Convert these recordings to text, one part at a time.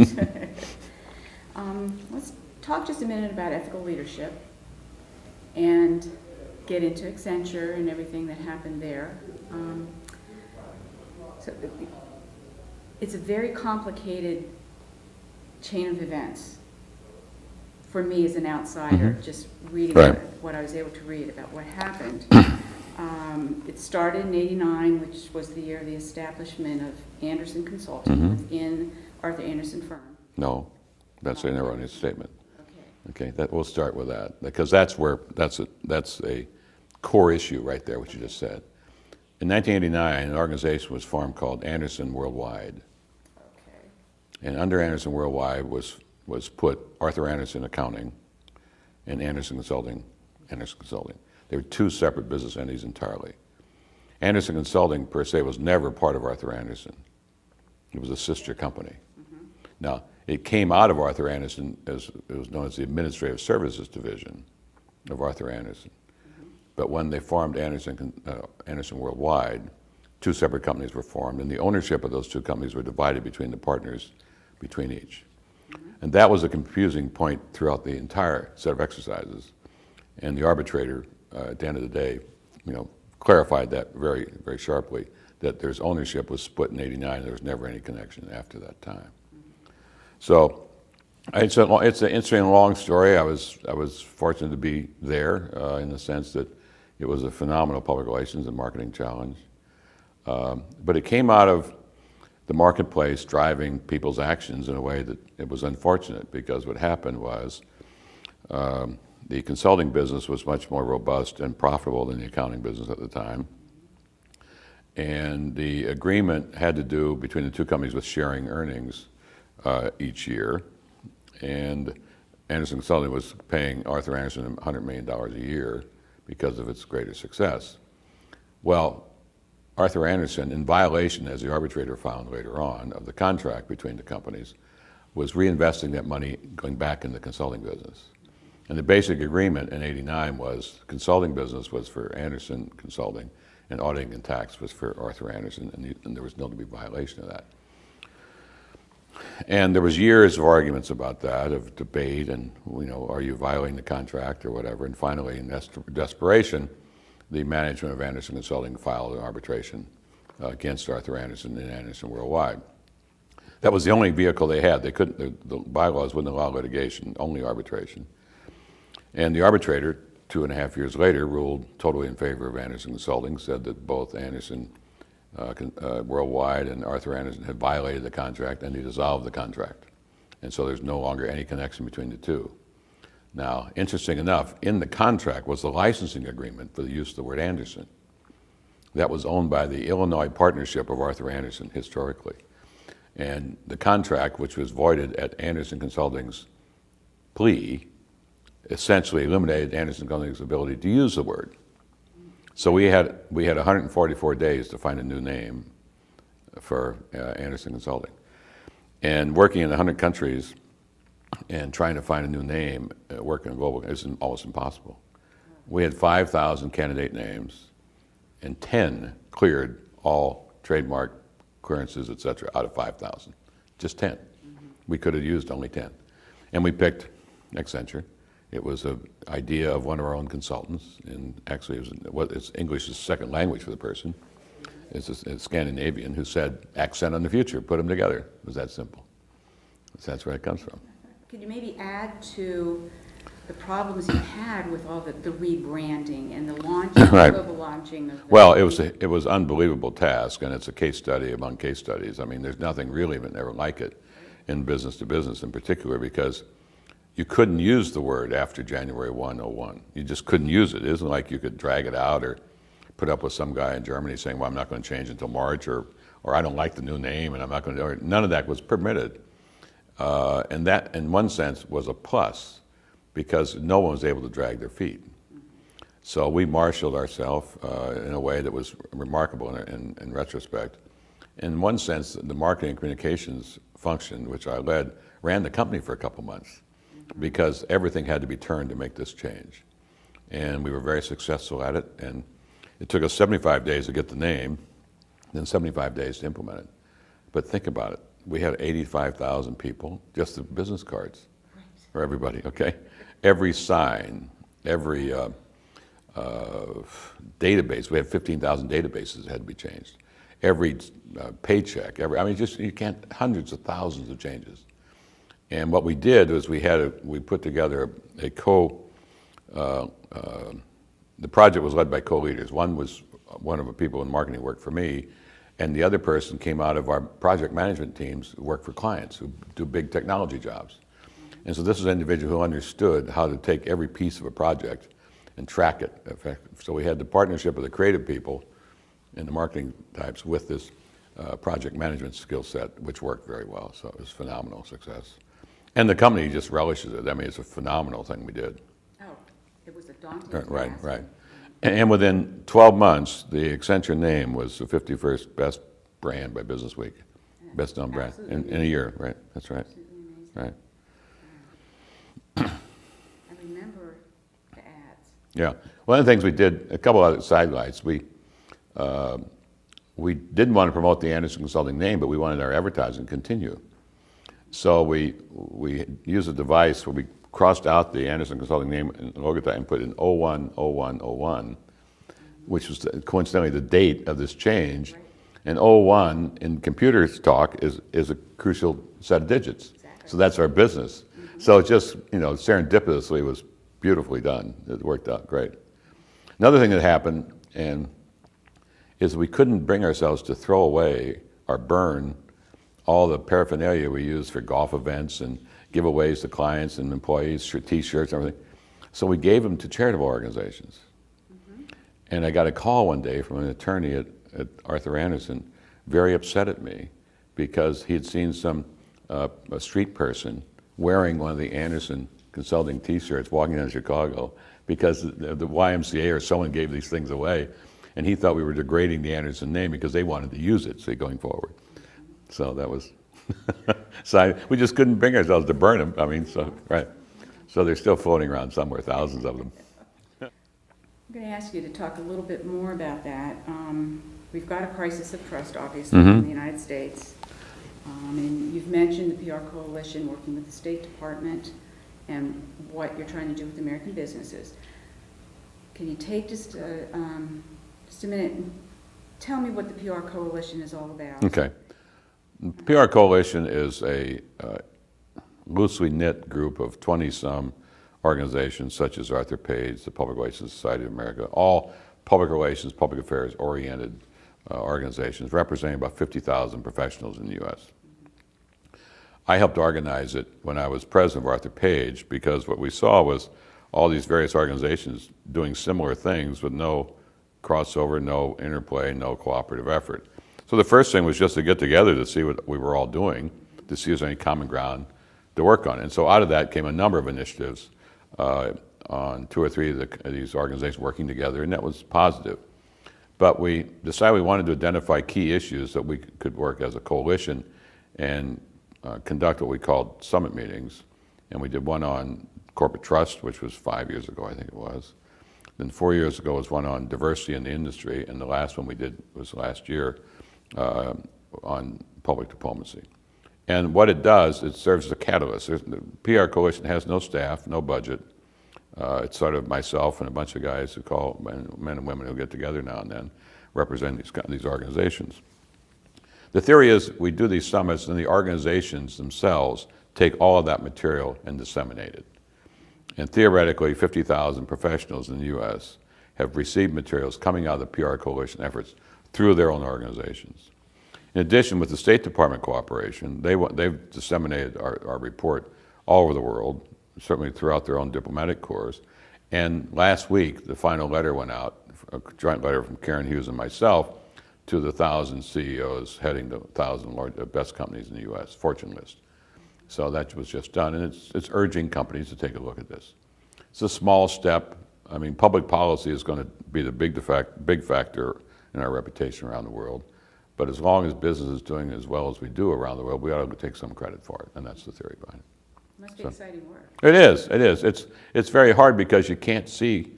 Let's talk just a minute about ethical leadership and get into Accenture and everything that happened there. So it's a very complicated chain of events for me as an outsider, just reading what I was able to read about what happened. It started in '89, which was the year of the establishment of Andersen Consulting within Arthur Andersen firm. No, that's an erroneous statement. Okay. Okay, we'll start with that, because that's a core issue right there, what you just said. In 1989, an organization was formed called Andersen Worldwide. Okay. And under Andersen Worldwide was put Arthur Andersen Accounting and Andersen Consulting. They were two separate business entities entirely. Andersen Consulting, per se, was never part of Arthur Andersen. It was a sister company. Now, it came out of Arthur Andersen as it was known as the Administrative Services Division of Arthur Andersen. But when they formed Andersen Worldwide, two separate companies were formed, and the ownership of those two companies were divided between the partners between each. And that was a confusing point throughout the entire set of exercises. And the arbitrator, at the end of the day, clarified that very, very sharply, that there's ownership was split in '89, and there was never any connection after that time. So it's an interesting long story. I was fortunate to be there in the sense that it was a phenomenal public relations and marketing challenge. But it came out of the marketplace driving people's actions in a way that it was unfortunate, because what happened was the consulting business was much more robust and profitable than the accounting business at the time. And the agreement had to do between the two companies with sharing earnings each year. And Andersen Consulting was paying Arthur Andersen $100 million a year because of its greater success. Well, Arthur Andersen, in violation, as the arbitrator found later on, of the contract between the companies, was reinvesting that money going back in the consulting business. And the basic agreement in '89 was consulting business was for Andersen Consulting, and auditing and tax was for Arthur Andersen, and there was no to be violation of that. And there was years of arguments about that, of debate, and are you violating the contract or whatever. And finally, in desperation, the management of Andersen Consulting filed an arbitration against Arthur Andersen and Andersen Worldwide. That was the only vehicle they had. They couldn't. The bylaws wouldn't allow litigation, only arbitration. And the arbitrator, 2.5 years later, ruled totally in favor of Andersen Consulting, said that both Andersen Worldwide and Arthur Andersen had violated the contract, and he dissolved the contract. And so there's no longer any connection between the two. Now, interesting enough, in the contract was the licensing agreement for the use of the word Andersen. That was owned by the Illinois Partnership of Arthur Andersen historically. And the contract, which was voided at Andersen Consulting's plea, essentially eliminated Andersen Consulting's ability to use the word. So we had 144 days to find a new name for Andersen Consulting. And working in 100 countries and trying to find a new name, working in global, is almost impossible. We had 5,000 candidate names, and 10 cleared all trademark clearances, et cetera, out of 5,000. Just 10. We could have used only 10. And we picked Accenture. It was an idea of one of our own consultants, and actually it's English's second language for the person. It's a Scandinavian who said, accent on the future, put them together. It was that simple. So that's where it comes from. Could you maybe add to the problems you had with all the rebranding and the launching, global launching of the... Well, it was an unbelievable task, and it's a case study among case studies. I mean, there's nothing really ever like it in business to business in particular, because you couldn't use the word after January 1, '01. You just couldn't use it. It isn't like you could drag it out or put up with some guy in Germany saying, well, I'm not going to change until March, or I don't like the new name and I'm not going to do it. None of that was permitted. And that, in one sense, was a plus, because no one was able to drag their feet. So we marshaled ourselves in a way that was remarkable in retrospect. In one sense, the marketing and communications function, which I led, ran the company for a couple months, because everything had to be turned to make this change. And we were very successful at it, and it took us 75 days to get the name, then 75 days to implement it. But think about it. we had 85,000 people, just the business cards Right. for everybody, okay? Every sign, every database, we had 15,000 databases that had to be changed. Every paycheck, just, you can't, hundreds of thousands of changes. And what we did was we put together the project was led by co-leaders. One of the people in marketing worked for me, and the other person came out of our project management teams who work for clients who do big technology jobs. And so this is an individual who understood how to take every piece of a project and track it. So we had the partnership of the creative people and the marketing types with this project management skill set, which worked very well. So it was phenomenal success. And the company just relishes it. I mean, it's a phenomenal thing we did. Oh, it was a daunting task. Right. And within 12 months, the Accenture name was the 51st best brand by Business Week. Best known brand in a year, right? That's right. Absolutely amazing. Right. I remember the ads. Yeah. One of the things we did, a couple other sidelights, we didn't want to promote the Andersen Consulting name, but we wanted our advertising to continue. So we used a device where we crossed out the Andersen Consulting name and logo and put in 01/01/01, which was coincidentally the date of this change. Right. And 01 in computer talk is a crucial set of digits. Exactly. So that's our business. Mm-hmm. So it just, serendipitously was beautifully done. It worked out great. Another thing that happened is we couldn't bring ourselves to throw away or burn all the paraphernalia we use for golf events and giveaways to clients and employees, T-shirts and everything. So we gave them to charitable organizations. Mm-hmm. And I got a call one day from an attorney at Arthur Andersen, very upset at me because he had seen a street person wearing one of the Andersen Consulting T-shirts walking down Chicago because the YMCA or someone gave these things away. And he thought we were degrading the Andersen name because they wanted to use it, going forward. So that was, we just couldn't bring ourselves to burn them. Right. So they're still floating around somewhere, thousands of them. I'm going to ask you to talk a little bit more about that. We've got a crisis of trust, obviously, Mm-hmm. in the United States. And you've mentioned the PR Coalition working with the State Department and what you're trying to do with American businesses. Can you take just a minute and tell me what the PR Coalition is all about? Okay. PR Coalition is a loosely knit group of 20-some organizations such as Arthur Page, the Public Relations Society of America, all public relations, public affairs oriented organizations representing about 50,000 professionals in the U.S. I helped organize it when I was president of Arthur Page because what we saw was all these various organizations doing similar things with no crossover, no interplay, no cooperative effort. So the first thing was just to get together to see what we were all doing, to see if there's any common ground to work on. And so out of that came a number of initiatives on 2 or 3 of these organizations working together, and that was positive. But we decided we wanted to identify key issues that we could work as a coalition and conduct what we called summit meetings. And we did one on corporate trust, which was 5 years ago, I think it was. Then 4 years ago was one on diversity in the industry, and the last one we did was last year on public diplomacy. And what it does, it serves as a catalyst. The PR Coalition has no staff, no budget. It's sort of myself and a bunch of guys who call men and women who get together now and then, representing these organizations. The theory is we do these summits and the organizations themselves take all of that material and disseminate it. And theoretically, 50,000 professionals in the U.S. have received materials coming out of the PR Coalition efforts through their own organizations. In addition, with the State Department cooperation, they've disseminated our report all over the world, certainly throughout their own diplomatic corps. And last week, the final letter went out, a joint letter from Karen Hughes and myself, to the 1,000 CEOs heading the 1,000 best companies in the U.S., Fortune list. So that was just done, and it's urging companies to take a look at this. It's a small step. I mean, public policy is going to be the big factor in our reputation around the world. But as long as business is doing as well as we do around the world, we ought to take some credit for it, and that's the theory behind it. Must be exciting work. It is. It's very hard because you can't see,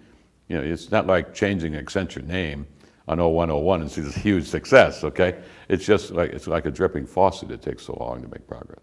it's not like changing Accenture name. on 0101 and see this huge success, okay? It's like a dripping faucet. It takes so long to make progress.